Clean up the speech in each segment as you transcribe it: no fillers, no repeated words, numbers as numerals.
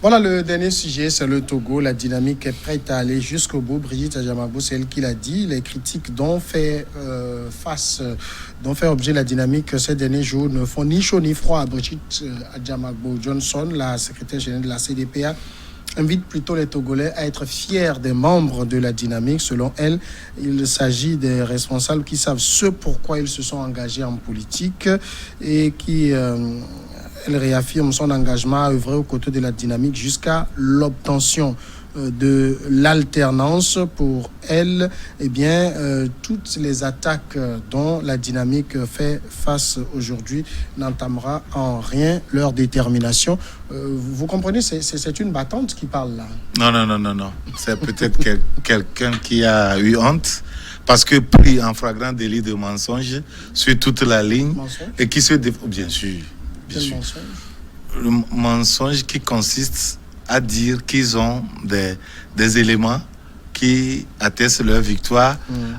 Voilà le dernier sujet, c'est le Togo. La dynamique est prête à aller jusqu'au bout. Brigitte Adjamabo, c'est elle qui l'a dit. Les critiques dont fait objet la dynamique ces derniers jours ne font ni chaud ni froid à Brigitte Adjamabo Johnson, la secrétaire générale de la CDPA. Invite plutôt les Togolais à être fiers des membres de la dynamique. Selon elle, il s'agit des responsables qui savent ce pourquoi ils se sont engagés en politique et qui... Elle réaffirme son engagement à œuvrer aux côtés de la dynamique jusqu'à l'obtention de l'alternance. Pour elle, toutes les attaques dont la dynamique fait face aujourd'hui n'entamera en rien leur détermination. Vous comprenez, c'est une battante qui parle là. Non. C'est peut-être quelqu'un qui a eu honte. Parce que pris en flagrant délit de mensonge sur toute la ligne et qui se défend, bien sûr. Mensonge? Le mensonge qui consiste à dire qu'ils ont des éléments qui attestent leur victoire,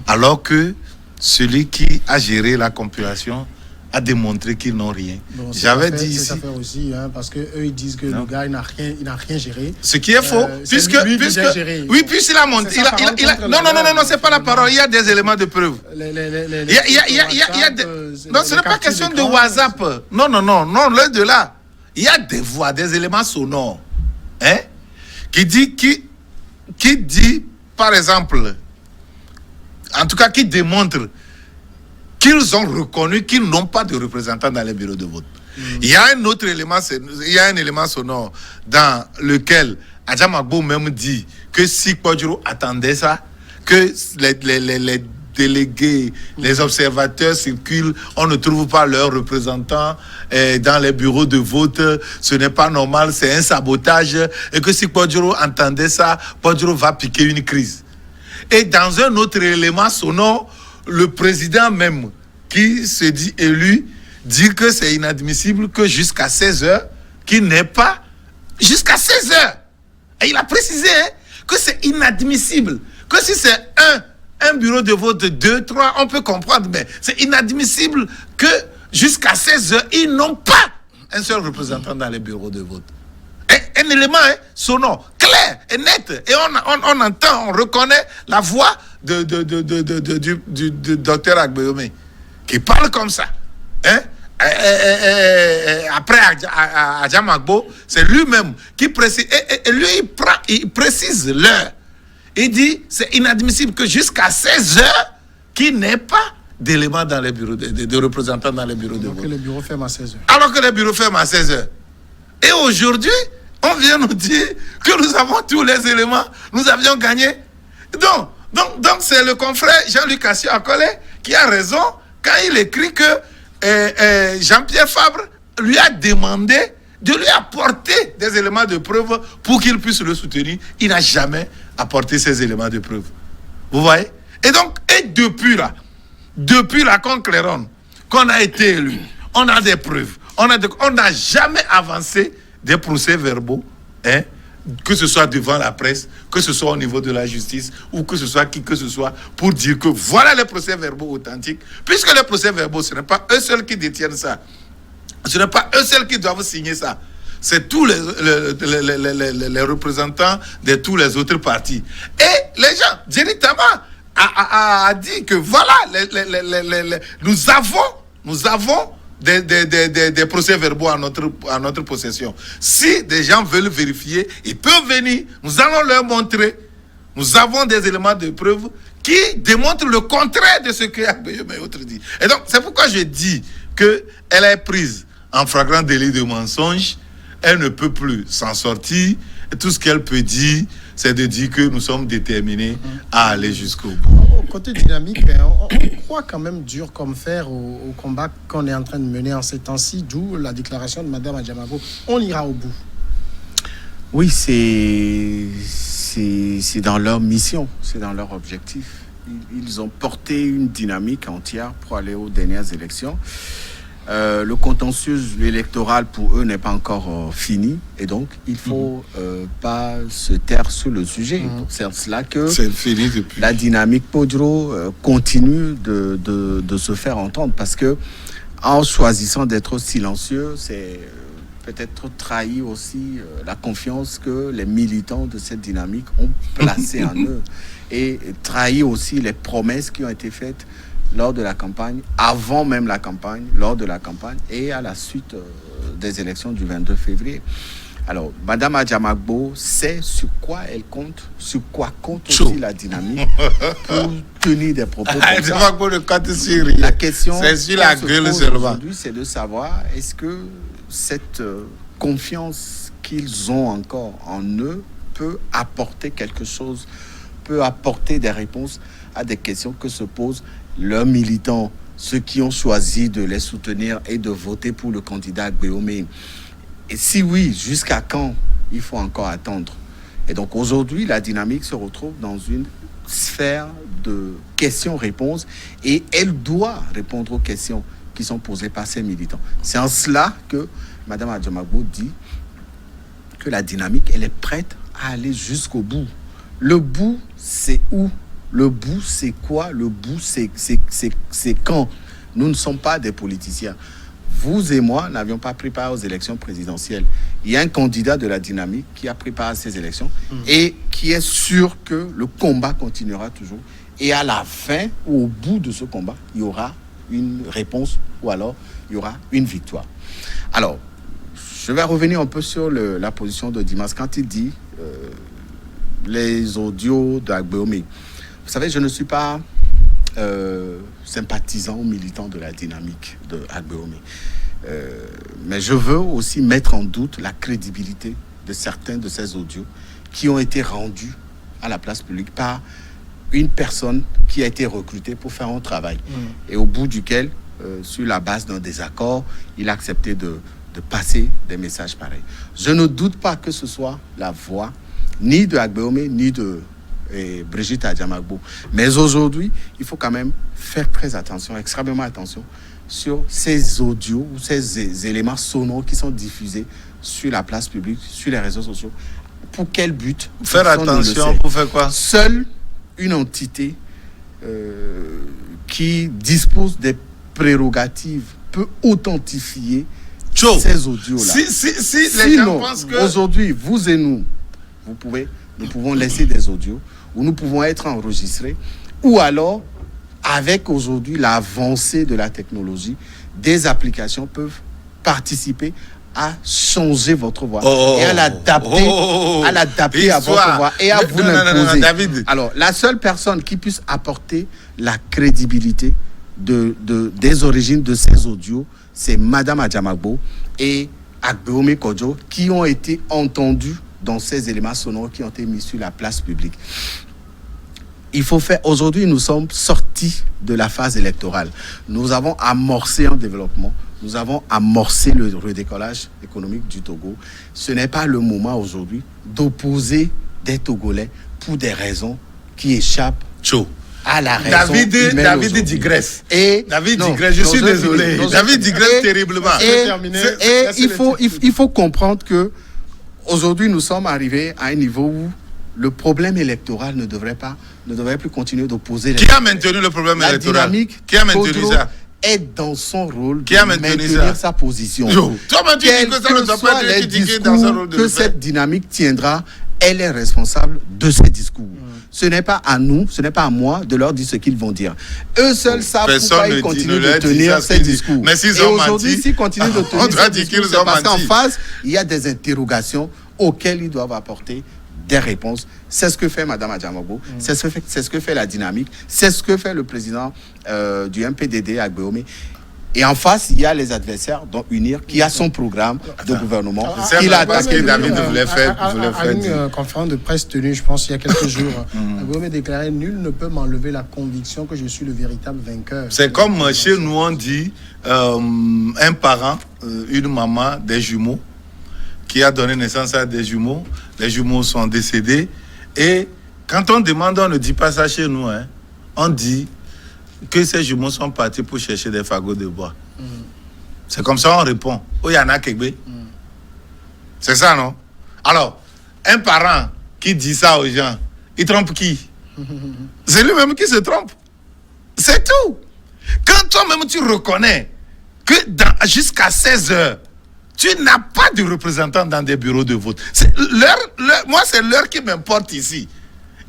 alors que celui qui a géré la compilation a démontré qu'ils n'ont rien. Bon, J'avais dit ici. Ça fait aussi, parce qu'eux ils disent que le gars il n'a rien géré. Ce qui est faux, puisqu'il a monté. Non, c'est pas la parole. Il y a des éléments de preuve. Non, ce n'est pas question de WhatsApp. Non, loin de là. Il y a des voix, des éléments sonores, qui dit, par exemple, en tout cas, qui démontre qu'ils ont reconnu qu'ils n'ont pas de représentants dans les bureaux de vote. Il y a un autre élément, il y a un élément sonore dans lequel Adjamabo même dit que si Kwadjuro attendait ça, que les délégués, les observateurs circulent, on ne trouve pas leurs représentants dans les bureaux de vote, ce n'est pas normal, c'est un sabotage, et que si Kwadjuro entendait ça, Kwadjuro va piquer une crise. Et dans un autre élément sonore, le président même, qui se dit élu, dit que c'est inadmissible que jusqu'à 16h, qu'il n'est pas jusqu'à 16h. Et il a précisé que c'est inadmissible, que si c'est un bureau de vote, 2, 3, on peut comprendre, mais c'est inadmissible que jusqu'à 16h, ils n'ont pas un seul représentant dans les bureaux de vote. Un élément sonore, clair et net. Et on entend, on reconnaît la voix du docteur Agbeyome, qui parle comme ça. Après Adjamabo, c'est lui-même qui précise. Et lui, il précise l'heure. Il dit, c'est inadmissible que jusqu'à 16h, qu'il n'ait pas d'éléments dans les bureaux, de représentants dans les bureaux de vote. Alors que les bureaux ferment à 16h. Alors que les bureaux ferment à 16h. Et aujourd'hui, on vient nous dire que nous avons tous les éléments, nous avions gagné. Donc c'est le confrère Jean-Luc Assio-Akole qui a raison quand il écrit que Jean-Pierre Fabre lui a demandé de lui apporter des éléments de preuve pour qu'il puisse le soutenir. Il n'a jamais apporté ces éléments de preuve. Vous voyez? Et donc, depuis la conclérone, qu'on a été élu, on a des preuves. On n'a jamais avancé des procès-verbaux, que ce soit devant la presse, que ce soit au niveau de la justice, ou que ce soit qui que ce soit, pour dire que voilà les procès-verbaux authentiques, puisque les procès-verbaux, ce n'est pas eux seuls qui détiennent ça. Ce n'est pas eux seuls qui doivent signer ça. C'est tous les représentants de tous les autres partis. Et les gens, Jerry Tama a dit que voilà, nous avons des procès-verbaux à notre possession. Si des gens veulent vérifier, ils peuvent venir. Nous allons leur montrer. Nous avons des éléments de preuve qui démontrent le contraire de ce que Agbeyome et autres disent. Et donc, c'est pourquoi je dis qu'elle est prise en flagrant délit de mensonge. Elle ne peut plus s'en sortir. Et tout ce qu'elle peut dire, c'est de dire que nous sommes déterminés à aller jusqu'au bout. Côté dynamique, on croit quand même dur comme fer au combat qu'on est en train de mener en ces temps-ci, d'où la déclaration de Mme Adjamabo. On ira au bout. Oui, c'est dans leur mission, c'est dans leur objectif. Ils ont porté une dynamique entière pour aller aux dernières élections. Le contentieux électoral pour eux n'est pas encore fini et donc il faut pas se taire sur le sujet. Donc, c'est cela que fini depuis. La dynamique Podro continue de se faire entendre parce que en choisissant d'être silencieux, peut-être trahi aussi la confiance que les militants de cette dynamique ont placée en eux et trahi aussi les promesses qui ont été faites lors de la campagne, avant même la campagne, lors de la campagne et à la suite des élections du 22 février. Alors, Madame Adjamagbo sait sur quoi elle compte, sur quoi compte aussi la dynamique pour tenir des propos comme ça. La question c'est sur la gueule seulement. Aujourd'hui, c'est de savoir est-ce que cette confiance qu'ils ont encore en eux peut apporter quelque chose, peut apporter des réponses à des questions que se posent leurs militants, ceux qui ont choisi de les soutenir et de voter pour le candidat Agbeome. Et si oui, jusqu'à quand il faut encore attendre? Et donc aujourd'hui, la dynamique se retrouve dans une sphère de questions-réponses et elle doit répondre aux questions qui sont posées par ses militants. C'est en cela que Mme Adjamagbo dit que la dynamique, elle est prête à aller jusqu'au bout. Le bout, c'est où? Le bout, c'est quoi? Le bout, c'est quand? Nous ne sommes pas des politiciens. Vous et moi n'avions pas pris part aux élections présidentielles. Il y a un candidat de la dynamique qui a pris part à ces élections et qui est sûr que le combat continuera toujours. Et à la fin ou au bout de ce combat, il y aura une réponse ou alors il y aura une victoire. Alors, je vais revenir un peu sur la position de Dimas quand il dit les audios d'Agbeome. Vous savez, je ne suis pas sympathisant ou militant de la dynamique de Agbeome. Mais je veux aussi mettre en doute la crédibilité de certains de ces audios qui ont été rendus à la place publique par une personne qui a été recrutée pour faire un travail. Et au bout duquel, sur la base d'un désaccord, il a accepté de passer des messages pareils. Je ne doute pas que ce soit la voix ni de Agbeome, ni de Brigitte Adjamagbo. Mais aujourd'hui, il faut quand même faire très attention, extrêmement attention, sur ces audios ou ces éléments sonores qui sont diffusés sur la place publique, sur les réseaux sociaux. Pour quel but? Faire attention, pour faire quoi? Seule une entité qui dispose des prérogatives peut authentifier ces audios-là. Si les gens pensent que... Aujourd'hui, vous et nous, nous pouvons laisser des audios où nous pouvons être enregistrés, ou alors, avec aujourd'hui l'avancée de la technologie, des applications peuvent participer à changer votre voix et à l'adapter à votre voix et à vous l'imposer. Alors, la seule personne qui puisse apporter la crédibilité des origines de ces audios, c'est Madame Adjamagbo et Agbeome Kodjo qui ont été entendus dans ces éléments sonores qui ont été mis sur la place publique. Il faut faire... Aujourd'hui, nous sommes sortis de la phase électorale. Nous avons amorcé un développement. Nous avons amorcé le redécollage économique du Togo. Ce n'est pas le moment aujourd'hui d'opposer des Togolais pour des raisons qui échappent à la raison humaine. David digresse. Je suis désolé. David digresse terriblement. Et il faut comprendre que aujourd'hui, nous sommes arrivés à un niveau où le problème électoral ne devrait plus continuer d'opposer. Qui a maintenu le problème électoral? La dynamique qui a maintenu ça? Est dans son rôle de maintenir sa position. Quel que soit les discours que cette dynamique tiendra, elle est responsable de ces discours. Ce n'est pas à nous, ce n'est pas à moi de leur dire ce qu'ils vont dire. Eux seuls savent pourquoi ils continuent de tenir ces discours. Mais s'ils et ont aujourd'hui, s'ils continuent de tenir ces discours, c'est parce qu'en face, il y a des interrogations auxquelles ils doivent apporter des réponses. C'est ce que fait Mme Adjamagbo, c'est ce que fait la dynamique, c'est ce que fait le président du MPDD, Agbeome. Et en face, il y a les adversaires, dont UNIR, qui a son programme de gouvernement. Il a attaqué David voulait faire une conférence de presse tenue, je pense, il y a quelques jours. Agbeome déclaré « Nul ne peut m'enlever la conviction que je suis le véritable vainqueur ». C'est comme chez nous, on dit un parent, une maman, des jumeaux, qui a donné naissance à des jumeaux. Les jumeaux sont décédés. Et quand on demande, on ne dit pas ça chez nous. Hein. On dit que ces jumeaux sont partis pour chercher des fagots de bois. C'est comme ça on répond. Oh, il y en a Kegbe. C'est ça, non? Alors, un parent qui dit ça aux gens, il trompe qui? C'est lui-même qui se trompe. C'est tout. Quand toi-même tu reconnais que jusqu'à 16 heures, tu n'as pas de représentants dans des bureaux de vote. Moi, c'est l'heure qui m'importe ici.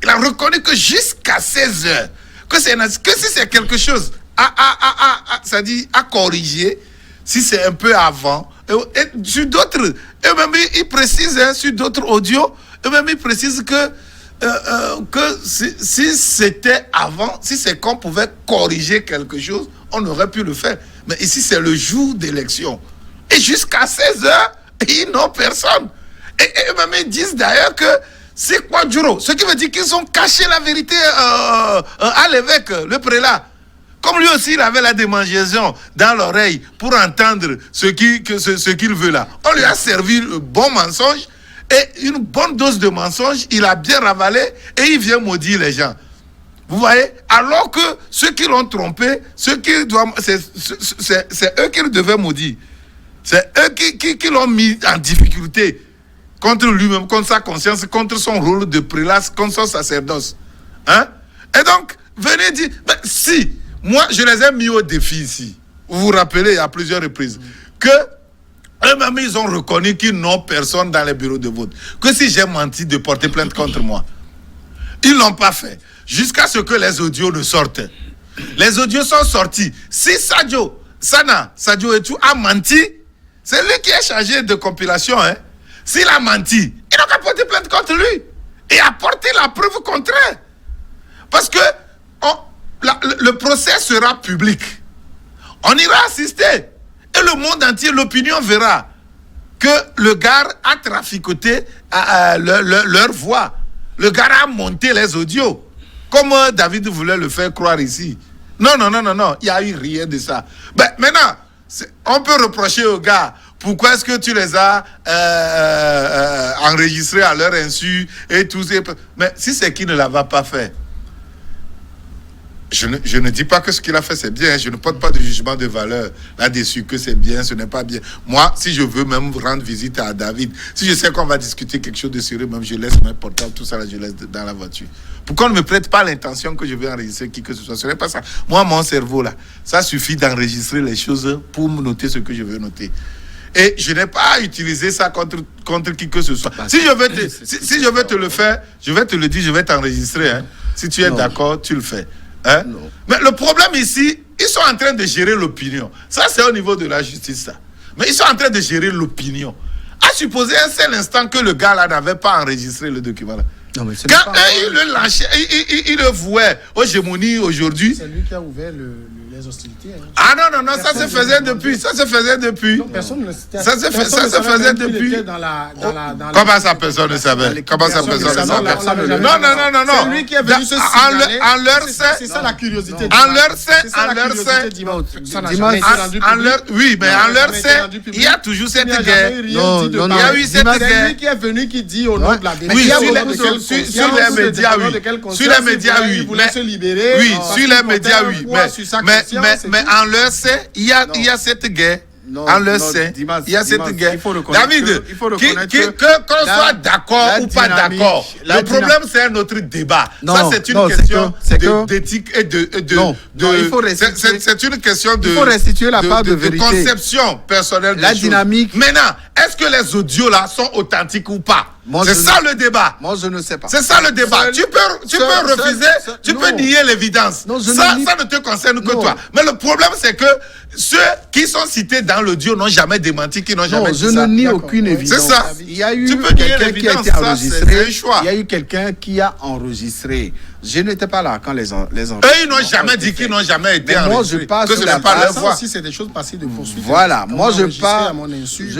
Il a reconnu que jusqu'à 16 heures, que si c'est quelque chose à corriger, si c'est un peu avant, et sur d'autres, et même il précise sur d'autres audios, et même il précise que si c'était avant, si c'est qu'on pouvait corriger quelque chose, on aurait pu le faire. Mais ici, c'est le jour d'élection. Et jusqu'à 16 heures, ils n'ont personne. Et même ils disent d'ailleurs que c'est quoi Djuro? Ce qui veut dire qu'ils ont caché la vérité à l'évêque, le prélat. Comme lui aussi, il avait la démangeaison dans l'oreille pour entendre ce qu'il veut là. On lui a servi le bon mensonge et une bonne dose de mensonge. Il a bien ravalé et il vient maudire les gens. Vous voyez? Alors que ceux qui l'ont trompé, c'est eux qui devaient maudire. C'est eux qui l'ont mis en difficulté contre lui-même, contre sa conscience, contre son rôle de prélat, contre son sacerdoce. Hein? Et donc, venez dire, ben, si, moi, je les ai mis au défi ici. Vous vous rappelez à plusieurs reprises que eux-mêmes, ils ont reconnu qu'ils n'ont personne dans les bureaux de vote. Que si j'ai menti de porter plainte contre moi. Ils ne l'ont pas fait. Jusqu'à ce que les audios ne sortent. Les audios sont sortis. Si Sadio Etu a menti, c'est lui qui est chargé de compilation. Hein. S'il a menti, il n'a qu'à porter plainte contre lui. Et apporter la preuve contraire. Parce que le procès sera public. On ira assister. Et le monde entier, l'opinion verra que le gars a traficoté leur voix. Le gars a monté les audios. Comme David voulait le faire croire ici. Non. Il n'y a eu rien de ça. Ben, maintenant, on peut reprocher aux gars, pourquoi est-ce que tu les as enregistrés à leur insu et tout ça. Mais si c'est qui ne l'avait pas fait, je ne dis pas que ce qu'il a fait c'est bien. Je ne porte pas de jugement de valeur là-dessus, que c'est bien, ce n'est pas bien. Moi, si je veux même rendre visite à David, si je sais qu'on va discuter quelque chose de sérieux, même je laisse mes portables, tout ça, là, je laisse dans la voiture. Pourquoi on ne me prête pas l'intention que je vais enregistrer qui que ce soit? Ce n'est pas ça. Moi, mon cerveau, là, ça suffit d'enregistrer les choses pour me noter ce que je veux noter. Et je n'ai pas utilisé ça contre qui que ce soit. Si je veux te le faire, je vais te le dire, je vais t'enregistrer. Hein. Si tu es d'accord, tu le fais. Hein? Mais le problème ici, ils sont en train de gérer l'opinion. Ça, c'est au niveau de la justice, ça. Mais ils sont en train de gérer l'opinion. À supposer un seul instant que le gars là n'avait pas enregistré le document là. Non, mais quand il le lâchait, il le vouait aux gémonies aujourd'hui. C'est lui qui a ouvert les hostilités. Hein. Ah non, ça se faisait depuis. Ça se faisait depuis. Non, personne ne ça se faisait depuis. Comment ça, personne ne savait? Comment ça, personne ne savait? Non. C'est lui qui est venu se signaler. En leur sein. C'est ça la curiosité. En leur sein. Oui, mais en leur sein, il y a toujours cette guerre. Il y a eu cette guerre. C'est lui qui est venu qui dit au nom de la démocratie. Oui, sur les médias, oui. Sur les médias, oui. Il voulait se libérer. Oui, sur les médias, oui. Mais en leur sein, il y a cette guerre. En leur sein, il y a cette guerre. David, qu'on soit d'accord ou pas d'accord, le problème c'est un autre débat. Ça c'est une question d'éthique et c'est une question de conception personnelle. La dynamique. Maintenant, est-ce que les audios là sont authentiques ou pas? C'est ça le débat. Moi, je ne sais pas. C'est ça le débat. Tu peux refuser, tu peux nier l'évidence. Ça ne te concerne que toi. Mais le problème, c'est que ceux qui sont cités dans l'audio n'ont jamais démenti, qui n'ont jamais dit ça. Je ne nie aucune évidence. C'est ça. Il y a eu quelqu'un qui a été enregistré. Il y a eu quelqu'un qui a enregistré. Je n'étais pas là quand les enregistrements. Eux, ils n'ont jamais dit qu'ils n'ont jamais été enregistrés. Moi, je passe sur la base. Si c'est des choses passées de poursuite. Voilà. Moi, je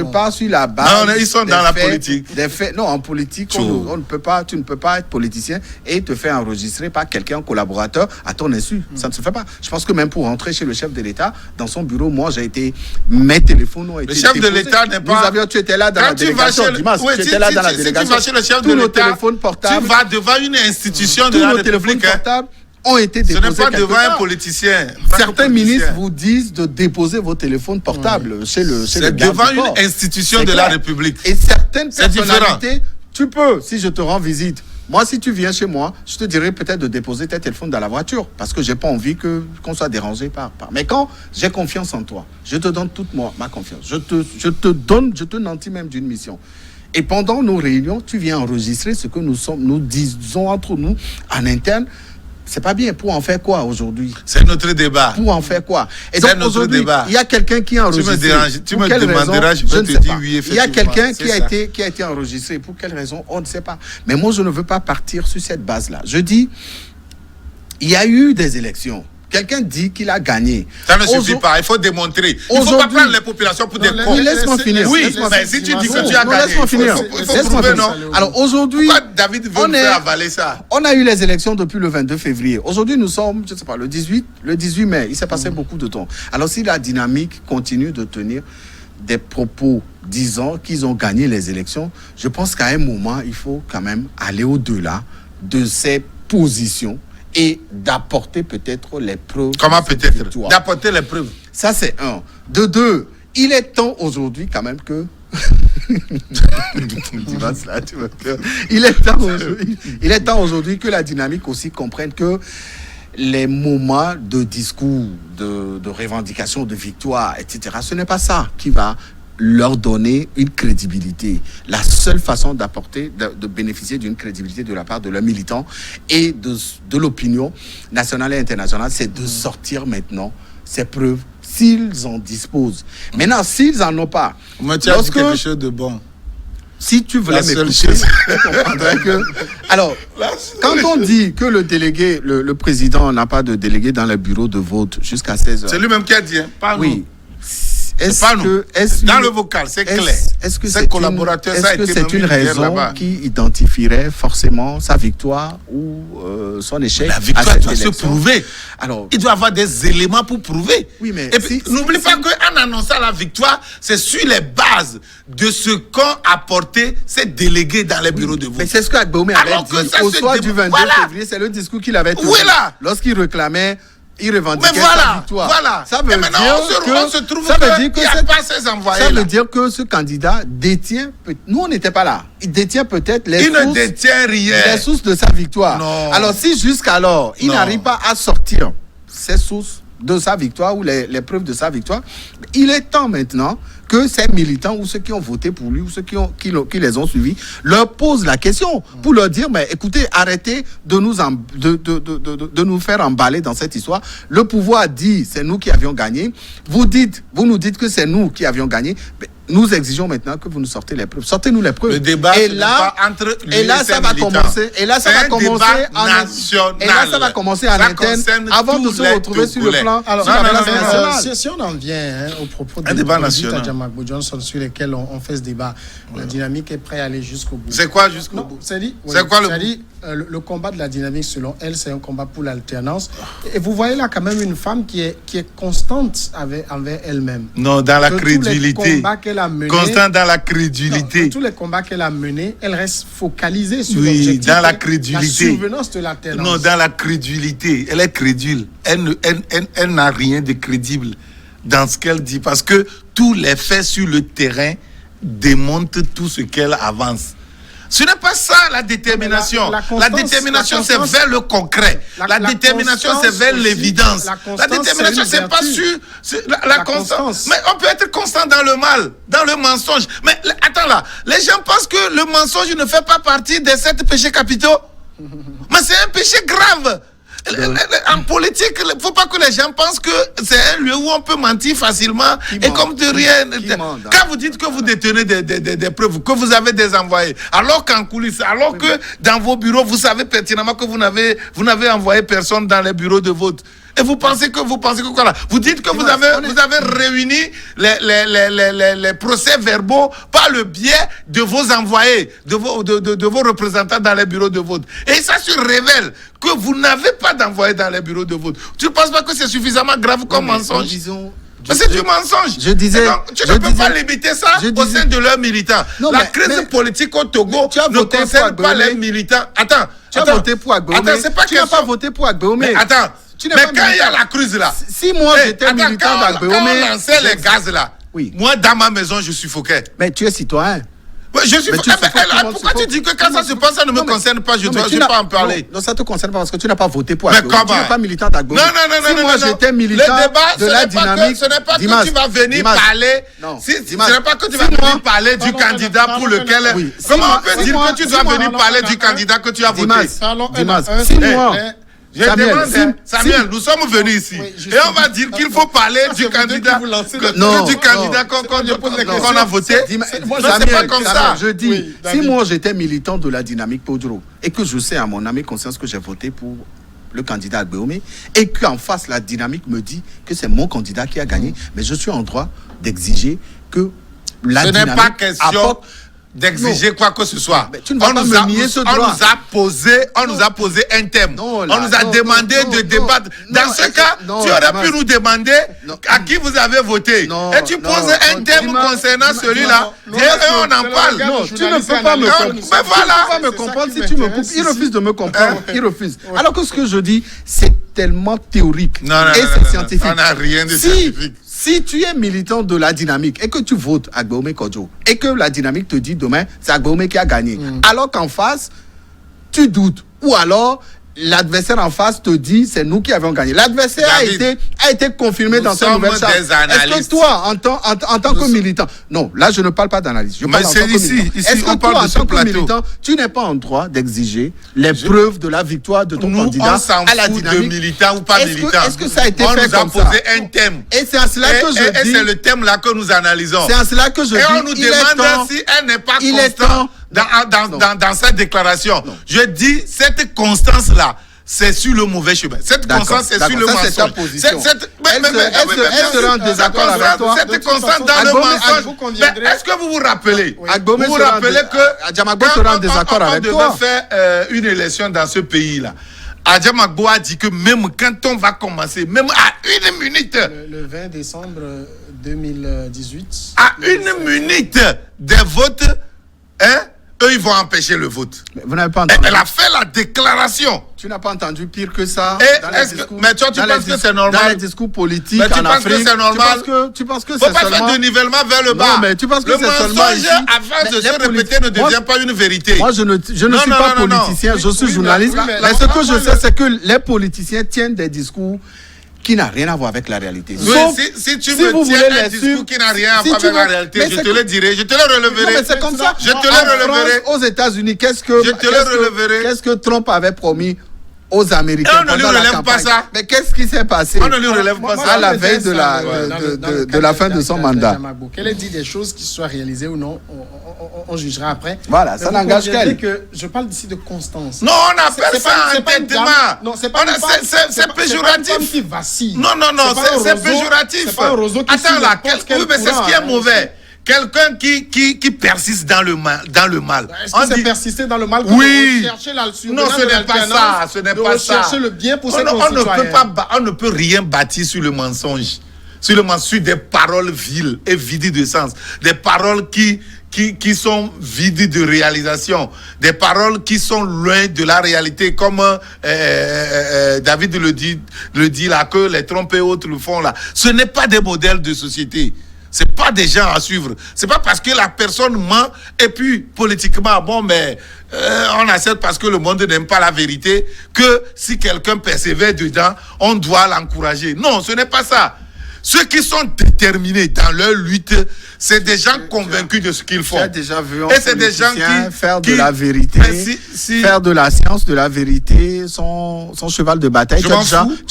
pars sur la base. Non, ils sont dans la politique. Des faits. Non, en politique, on ne peut pas, tu ne peux pas être politicien et te faire enregistrer par quelqu'un, collaborateur, à ton insu. Ça ne se fait pas. Je pense que même pour rentrer chez le chef de l'État, dans son bureau, moi, j'ai été. Mes téléphones ont été. Le chef de l'État n'est pas. Tu étais là dans la délégation. Tu étais là dans la délégation. Si tu vas chez le chef de l'État, tu vas devant une institution de la République. Portables ont été déposés. Ce n'est pas devant un politicien. Certains ministres vous disent de déposer vos téléphones portables chez le devant une institution de la République. Et certaines personnalités, tu peux, si je te rends visite, Moi, si tu viens chez moi, je te dirais peut-être de déposer tes téléphones dans la voiture parce que j'ai pas envie qu'on soit dérangé par. Mais quand j'ai confiance en toi, je te donne toute ma confiance. Je te nantis même d'une mission. Et pendant nos réunions, tu viens enregistrer ce que nous disons entre nous en interne. C'est pas bien. Pour en faire quoi aujourd'hui? C'est notre débat. Pour en faire quoi? Et c'est donc aujourd'hui, il y a quelqu'un qui a enregistré. Tu me demanderas, je te dis oui, effectivement. Il y a quelqu'un qui a été enregistré. Pour quelle raison? On ne sait pas. Mais moi, je ne veux pas partir sur cette base-là. Je dis, il y a eu des élections. Quelqu'un dit qu'il a gagné. Ça ne suffit pas, il faut démontrer. Il ne faut pas prendre les populations pour des cons. Laisse-moi finir. Oui, mais si tu dis que tu as gagné, laisse-moi finir. Il faut prouver, non? Alors aujourd'hui, pourquoi David veut me faire avaler ça? On a eu les élections depuis le 22 février. Aujourd'hui, nous sommes, je ne sais pas, le 18 mai. Il s'est passé beaucoup de temps. Alors si la dynamique continue de tenir des propos disant qu'ils ont gagné les élections, je pense qu'à un moment, il faut quand même aller au-delà de ces positions et d'apporter peut-être les preuves. Comment peut-être? D'apporter les preuves. Ça, c'est un. De deux, il est temps aujourd'hui quand même que... il est temps aujourd'hui que la dynamique aussi comprenne que les moments de discours, de revendication, de victoire, etc., ce n'est pas ça qui va leur donner une crédibilité. La seule façon de bénéficier d'une crédibilité de la part de leurs militants et de l'opinion nationale et internationale, c'est de sortir maintenant ces preuves s'ils en disposent. Maintenant, s'ils n'en ont pas... Mais tu as dit quelque chose de bon. Si tu voulais m'écouter, tu comprendrais que... Alors, quand on dit que le président n'a pas de délégué dans le bureau de vote jusqu'à 16h... C'est lui-même qui a dit, hein, pas oui. nous. Dans le vocal, c'est clair. Est-ce que c'est une raison qui identifierait forcément sa victoire ou son échec? La victoire doit se prouver. Alors, il doit avoir des éléments pour prouver. Oui, mais et puis, n'oublie pas qu'en annonçant la victoire, c'est sur les bases de ce qu'ont apporté ces délégués dans les bureaux de vote. Mais c'est ce que Agbeoumé avait dit au soir du 22 février. C'est le discours qu'il avait tenu lorsqu'il réclamait. Il revendiquait sa victoire. Ça veut dire que ce candidat détient. Nous, on n'était pas là. Il détient peut-être les sources de sa victoire. Non. Alors, si jusqu'alors, il n'arrive pas à sortir ces sources de sa victoire ou les preuves de sa victoire, il est temps maintenant que ces militants ou ceux qui ont voté pour lui ou ceux qui les ont suivis leur posent la question pour leur dire, mais écoutez, arrêtez de nous faire emballer dans cette histoire. Le pouvoir dit, c'est nous qui avions gagné. Vous nous dites que c'est nous qui avions gagné. Mais nous exigeons maintenant que vous nous sortez les preuves. Sortez-nous les preuves. Le débat et là, pas entre lui et là, ça va commencer. Et là, ça va commencer en interne avant de se retrouver sur le plan. Alors, si on en vient au propos de Adjamagbo Johnson sur lesquels on fait ce débat, la dynamique est prête à aller jusqu'au bout. C'est quoi jusqu'au bout? Le combat de la dynamique, selon elle, c'est un combat pour l'alternance. Et vous voyez là quand même une femme qui est constante envers elle-même. Non, dans la crédulité. Constante dans la crédulité. Tous les combats qu'elle a menés, elle reste focalisée sur l'objectif. Dans la crédulité. La survenance de l'alternance. Non, dans la crédulité. Elle est crédule. Elle n'a rien de crédible dans ce qu'elle dit. Parce que tous les faits sur le terrain démontrent tout ce qu'elle avance. Ce n'est pas ça la détermination. La détermination, c'est vers le concret. La détermination, c'est vers l'évidence. La détermination, c'est pas sur la constance. Mais on peut être constant dans le mal, dans le mensonge. Mais attends là, les gens pensent que le mensonge ne fait pas partie des 7 péchés capitaux. Mais c'est un péché grave. En politique, il ne faut pas que les gens pensent que c'est un lieu où on peut mentir facilement comme de rien. Quand vous dites que vous détenez des preuves, que vous avez des envoyés, alors qu'en coulisses, alors que dans vos bureaux, vous savez pertinemment que vous n'avez envoyé personne dans les bureaux de vote. Et vous pensez que quoi là? Vous dites que vous avez réuni les procès verbaux par le biais de vos envoyés, de vos représentants dans les bureaux de vote. Et ça se révèle que vous n'avez pas d'envoyés dans les bureaux de vote. Tu ne penses pas que c'est suffisamment grave comme mensonge? Mais c'est du mensonge. Tu ne peux pas limiter ça au sein de leurs militants. La crise politique au Togo ne concerne pas les militants. Attends. Tu as voté pour Agbeoumé. Tu n'as pas voté pour Agbeoumé. Attends. Mais quand il y a la crise là, si moi j'étais militant d'Agbeoumé, quand on lançait les gaz là, moi dans ma maison je suffoquais. Mais tu es citoyen. Ouais, je suis... pourquoi tu dis que quand ça se passe, ça ne me concerne pas, je ne dois pas en parler? Non, ça te concerne pas parce que tu n'as pas voté pour Mais Agbo. comment? Tu n'es pas militant d'Agbo. Non. Si moi j'étais militant de la dynamique, ce n'est pas que tu vas venir parler. Ce n'est pas que tu vas venir parler du candidat pour lequel. Comment on peut dire que tu dois venir parler du candidat que tu as voté? Dimas, 6 mois. Je demande, Samuel, nous sommes venus ici et on va dire qu'il faut parler du candidat qu'on a voté. Moi, c'est pas comme ça. Je dis, si moi j'étais militant de la dynamique Podro et que je sais à mon âme et conscience que j'ai voté pour le candidat Agbeomé et qu'en face la dynamique me dit que c'est mon candidat qui a gagné, mais je suis en droit d'exiger que la dynamique n'est pas question d'exiger quoi que ce soit. On nous a posé un thème. On nous a demandé de débattre. Dans ce cas, tu aurais pu nous demander à qui vous avez voté. Et tu poses un thème concernant celui-là. Et on en parle. Non, tu ne peux pas me comprendre. Mais voilà. Tu ne peux pas me comprendre si tu me coupes. Il refuse de me comprendre. Il refuse. Alors que ce que je dis, c'est tellement théorique. Et c'est scientifique. On n'a rien de scientifique. Si tu es militant de la dynamique et que tu votes Agbeomé Kodjo et que la dynamique te dit demain c'est Agbeomé qui a gagné, alors qu'en face tu doutes, ou alors l'adversaire en face te dit c'est nous qui avons gagné. L'adversaire a été confirmé dans sa nouvelle charte. Est-ce que toi, en tant que militant, non, là je ne parle pas d'analyse, je parle en tant que militant. Est-ce que toi, en tant que militant, tu n'es pas en droit d'exiger les preuves de la victoire de ton candidat à la dynamique? De militant ou pas militant. Est-ce que ça a été fait comme ça? On nous a posé un thème. Et c'est en cela que je dis. Et c'est le thème là que nous analysons. C'est en cela que je dis. Et on nous demande si elle n'est pas constante dans cette déclaration. Je dis cette constance-là, c'est sur le mauvais chemin. Cette constance, c'est sur le mensonge. Elle sera en désaccord avec toi. Cette constance dans le mensonge. Est-ce que vous vous rappelez? Vous vous rappelez que Adjamagbo sera en désaccord avec toi. On devait faire une élection dans ce pays-là. Adjamagbo a dit que même quand on va commencer, même à 1 minute. Le 20 décembre 2018. À 1 minute des votes, eux, ils vont empêcher le vote. Mais vous n'avez pas entendu. Elle a fait la déclaration. Tu n'as pas entendu pire que ça. Mais toi, tu penses que c'est normal? Dans les discours politiques mais tu en penses Afrique, que c'est normal? Tu penses que c'est seulement... Faut pas faire de nivellement vers le bas. Non, mais tu penses que c'est seulement ici. Le mensonge, à force de se répéter, ne devient pas une vérité. Moi, je ne suis pas politicien, je suis journaliste. Mais ce que je sais, c'est que les politiciens tiennent des discours qui n'a rien à voir avec la réalité. Si tu me tiens un discours qui n'a rien à voir avec la réalité, je te le dirai, je te le releverai. Non, mais c'est comme ça. Je te le releverai. Aux États-Unis, qu'est-ce que Trump avait promis aux Américains pendant la campagne? Mais qu'est-ce qui s'est passé? On ne lui relève pas ça. À la veille de la fin de son mandat. Qu'elle ait dit des choses qui soient réalisées ou non, on jugera après. Voilà, ça n'engage qu'elle. Je parle d'ici de constance. Non, on appelle ça entêtement. Non, c'est pas c'est péjoratif. C'est pas qui vacille. Non, c'est péjoratif. C'est pas un roseau qui attends là, oui, mais c'est ce qui est mauvais. Quelqu'un qui persiste dans le mal. Est-ce que c'est persister dans le mal? Oui. Non, ce n'est pas ça. Ce n'est pas ça. Chercher le bien pour ses concitoyens. On ne peut rien bâtir sur le mensonge. Sur des paroles viles et vidées de sens. Des paroles qui sont vides de réalisation. Des paroles qui sont loin de la réalité. Comme David le dit là, que les trompes et autres le font là. Ce n'est pas des modèles de société. C'est pas des gens à suivre. C'est pas parce que la personne ment et puis politiquement, on accepte parce que le monde n'aime pas la vérité que si quelqu'un persévère dedans, on doit l'encourager. Non, ce n'est pas ça. Ceux qui sont déterminés dans leur lutte, c'est des gens convaincus de ce qu'ils font. Tu as déjà vu un et c'est des gens qui faire de la vérité, faire de la science, de la vérité, son cheval de bataille. Tu as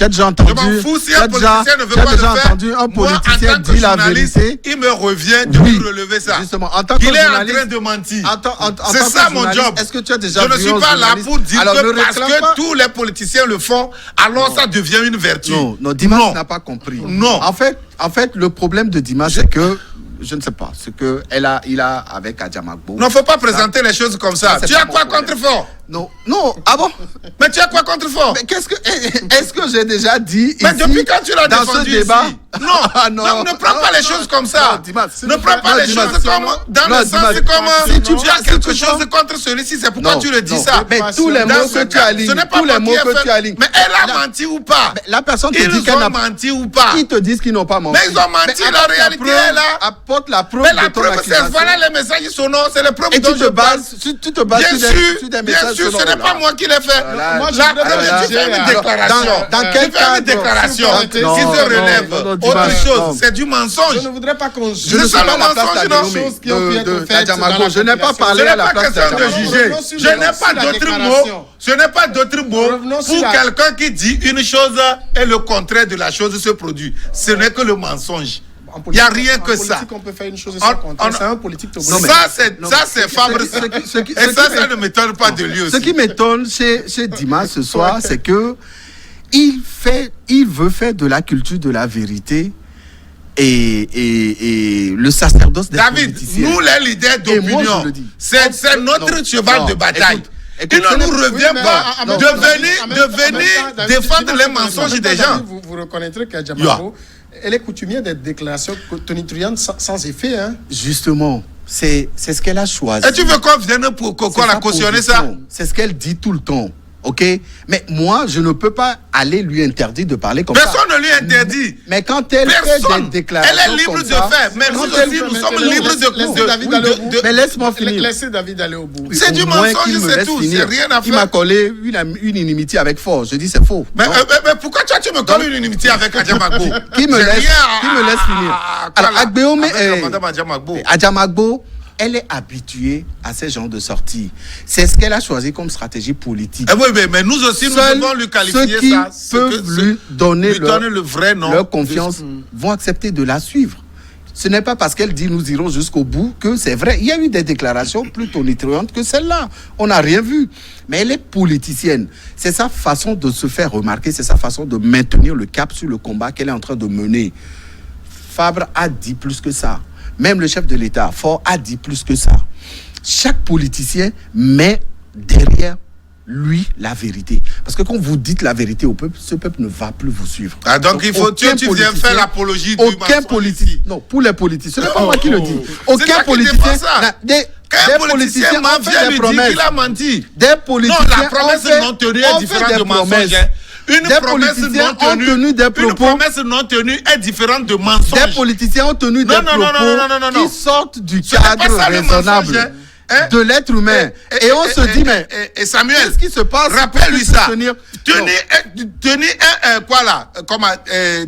déjà entendu. Je m'en fous si un politicien ne veut pas le faire. Entendu un politicien dire la vérité. Il me revient de lui relever ça. Justement, en tant que journaliste, il est en train de mentir. C'est ça mon job. Est-ce que tu as déjà vu? Je ne suis pas là pour dire que parce que tous les politiciens le font, alors ça devient une vertu. Non, Dimas n'a pas compris. Non. En fait, le problème de Dimas, c'est que, je ne sais pas, ce qu'il a avec Adjamagbo. Non, il ne faut pas présenter les choses comme ça. Tu as quoi contre fort? Non, non, ah bon? Mais tu as quoi contre Faure? Mais est-ce que j'ai déjà dit Mais ici, depuis quand tu l'as dans défendu ce débat ici? Non, ne prends pas les choses comme ça. Ne prends pas les choses comme dans le sens comme si tu as quelque chose contre celui-ci, c'est pourquoi tu le dis ça. Mais tous les mots que tu alignes, tous les mots que tu alignes. Mais elle a menti ou pas? La personne te dit qu'elle Ils n'a ont menti ou pas? Ils te disent qu'ils n'ont pas menti. Mais ils ont menti, la réalité est là. Apporte la preuve Mais de la ton preuve, c'est accusation. voilà les messages sonores, c'est les preuves Et dont tu je te parle. bases sur des Bien messages sûr, ce sonores. n'est pas moi qui l'ai fait. Voilà. Moi, je Là, voudrais tu dire, fais une alors, déclaration. dans quel Tu fais cadre? une déclaration Non, qui non, se non, relève. non, Autre non. chose, c'est du mensonge. Je ne voudrais pas qu'on Je ne suis pas à la place d'Adjamago. Je n'ai pas Ce parlé n'est à la pas place question de d'Adjamago. juger. Revenons sur Je n'ai pas sur la d'autres déclaration. mots. Je n'ai pas d'autres mots Revenons sur pour la- quelqu'un qui dit une chose et le contraire de la chose se produit. Ce n'est que le mensonge. Il n'y a rien que ça. En politique, on peut faire une chose et son contraire. C'est un politique togolais. Ça, c'est Fabre. Et ça ne m'étonne pas de lui aussi. Ce qui m'étonne chez Dimas ce soir, c'est que il veut faire de la culture de la vérité et le sacerdoce des David, politiciens. nous les leaders Et moi, d'opinion, je le dis. c'est notre cheval de bataille. Il ne nous revient pas de venir défendre les mensonges des gens. Vous reconnaîtrez qu'Adjamago, elle est coutumière des déclarations tonitruantes sans effet. Hein. Justement, c'est ce qu'elle a choisi. Et tu veux qu'on vienne pour qu'on C'est la sa cautionner position. ça? C'est ce qu'elle dit tout le temps. Ok, mais moi, je ne peux pas aller lui interdire de parler comme ça. Personne ne lui interdit. Mais quand elle fait Personne. des déclarations Elle est libre comme de ça, faire. Mais nous quand aussi, elle- nous sommes libres Laissez David aller au bout. Mais laisse-moi finir. Laissez David aller au bout. C'est du Au moins mensonge, qu'il me c'est laisse tout. finir. C'est rien à Il m'a faire. collé une inimitié avec Fort. Je dis c'est faux. Mais, Donc, mais pourquoi tu me colles une inimitié avec Adjamago? qui me J'ai laisse rien à- finir. Voilà. Alors, Agbeome, Avec Madame Adjamago. Adjamago, elle est habituée à ces genres de sorties. C'est ce qu'elle a choisi comme stratégie politique. Eh oui, mais nous aussi, nous Seuls devons lui qualifier ceux qui ça. peuvent lui donner le vrai nom. leur confiance vont accepter de la suivre. Ce n'est pas parce qu'elle dit nous irons jusqu'au bout que c'est vrai. Il y a eu des déclarations plus tonitruantes que celle-là. On n'a rien vu. Mais elle est politicienne. C'est sa façon de se faire remarquer, c'est sa façon de maintenir le cap sur le combat qu'elle est en train de mener. Fabre a dit plus que ça. Même le chef de l'État, Faure, a dit plus que ça. Chaque politicien met derrière lui la vérité. Parce que quand vous dites la vérité au peuple, ce peuple ne va plus vous suivre. Ah, donc il faut tu viens politicien- faire l'apologie du Aucun mensonge politicien. ici. Non, pour les politiciens. Ce n'est pas moi qui le dis. C'est toi Aucun qui politicien. défends ça. Des Qu'un politicien ment, ont vient fait lui des dire promesses. qu'il a menti. Des Non, politiciens la promesse ont fait- non tenue ont est fait différente des de promesses. mensonge. Hein. Une Des promesse politiciens non tenue, ont tenu des une propos. promesse non tenue est différente de mensonge. Des politiciens ont tenu des Non, non, non, propos non, non, non, non. qui sortent du Ce n'est pas cadre ça le raisonnable mensonge, hein. de l'être humain. Et on se dit, mais Et Samuel, qu'est-ce qui se passe? rappelle-lui pour ça. tenir- Tenir quoi là? Comment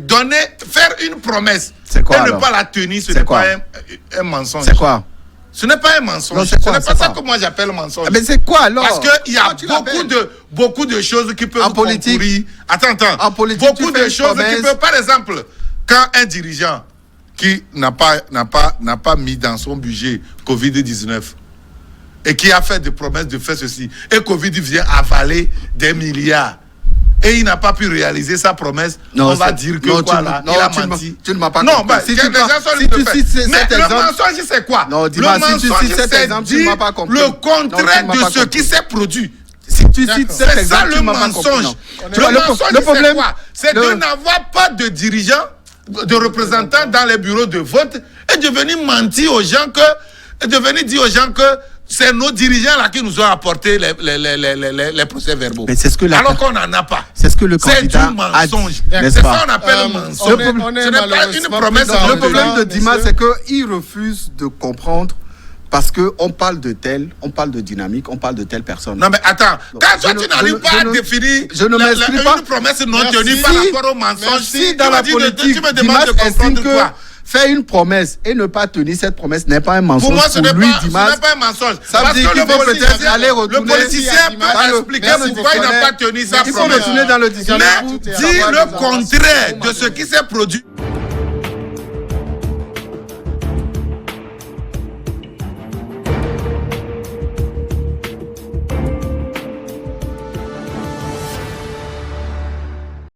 donner, faire une promesse. C'est quoi, et ne alors? pas la tenir, ce C'est n'est quoi? pas un mensonge. C'est quoi? Ce n'est pas un mensonge. Non, c'est quoi, Ce n'est c'est pas ça quoi? que moi j'appelle mensonge. Ah, mais c'est quoi alors? Parce qu'il y a Comment tu l'appelles? beaucoup de choses qui peuvent En politique. concourir. Attends. En politique, beaucoup tu fais de une choses qui promesse. peuvent, par exemple, quand un dirigeant qui n'a pas mis dans son budget Covid-19 et qui a fait des promesses de faire ceci, et Covid vient avaler des milliards, et il n'a pas pu réaliser sa promesse, Non, on va c'est- dire que non, quoi tu là, ne- il a non, tu ne menti. m'as- tu ne m'as pas Non, compris. bah, Si les tu gens pars- sont si libres tu de cites faire. Mais cet le exemple- mensonge, c'est quoi? Non, Le dis-moi, si tu mensonge, cites cet c'est exemple, tu ne dire m'as pas compris. le Non, tu contraire ne m'as de pas ce compris. qui s'est produit. Si tu cites cet C'est ça exemple, le tu m'as pas compris. mensonge. Non. Le mensonge, le c'est problème, quoi? C'est de n'avoir pas de dirigeants, de représentants dans les bureaux de vote et de venir mentir aux gens de venir dire aux gens que c'est nos dirigeants là qui nous ont apporté les procès-verbaux. Mais c'est ce que alors qu'on n'en a pas. C'est ce que le C'est du candidat a dit, mensonge. n'est-ce C'est pas? ça qu'on appelle un mensonge. On est Ce n'est pas une malheureusement promesse. plus dans Le non problème tenue. de Dimas, c'est qu'il refuse de comprendre parce qu'on parle de tel, on parle de dynamique, on parle de telle personne. Non mais attends, quand toi je tu ne- n'arrives je pas à ne- définir je ne m'exprime pas. une promesse non Merci. tenue par Si- rapport au mensonge, Si tu dans me la dis politique, tu me Dimas demandes de estime comprendre que quoi? faire une promesse et ne pas tenir cette promesse n'est pas un mensonge Pour moi, ce n'est lui, pas, Dimas. un mensonge. Ça veut Parce dire que qu'il le faut politicien- peut-être aller retourner le politicien Dimas. peut expliquer Merci, pourquoi il n'a Dimas. pas tenu sa Il faut promesse. retourner dans le dictionnaire. Mais dire le contraire de ce qui s'est produit.